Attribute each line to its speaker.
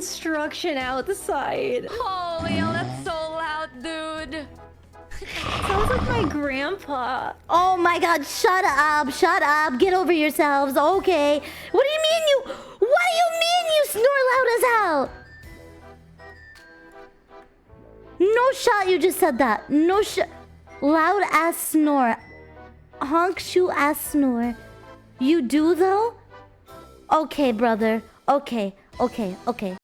Speaker 1: construction outside.
Speaker 2: Holy hell, that's so loud, dude.
Speaker 1: Sounds like my grandpa.
Speaker 3: Oh my god, shut up, shut up. Get over yourselves, okay. What do you mean you snore loud as hell? No shot, you just said that. No shot. Loud ass snore. Honk shoe ass snore. You do though? Okay, brother. Okay.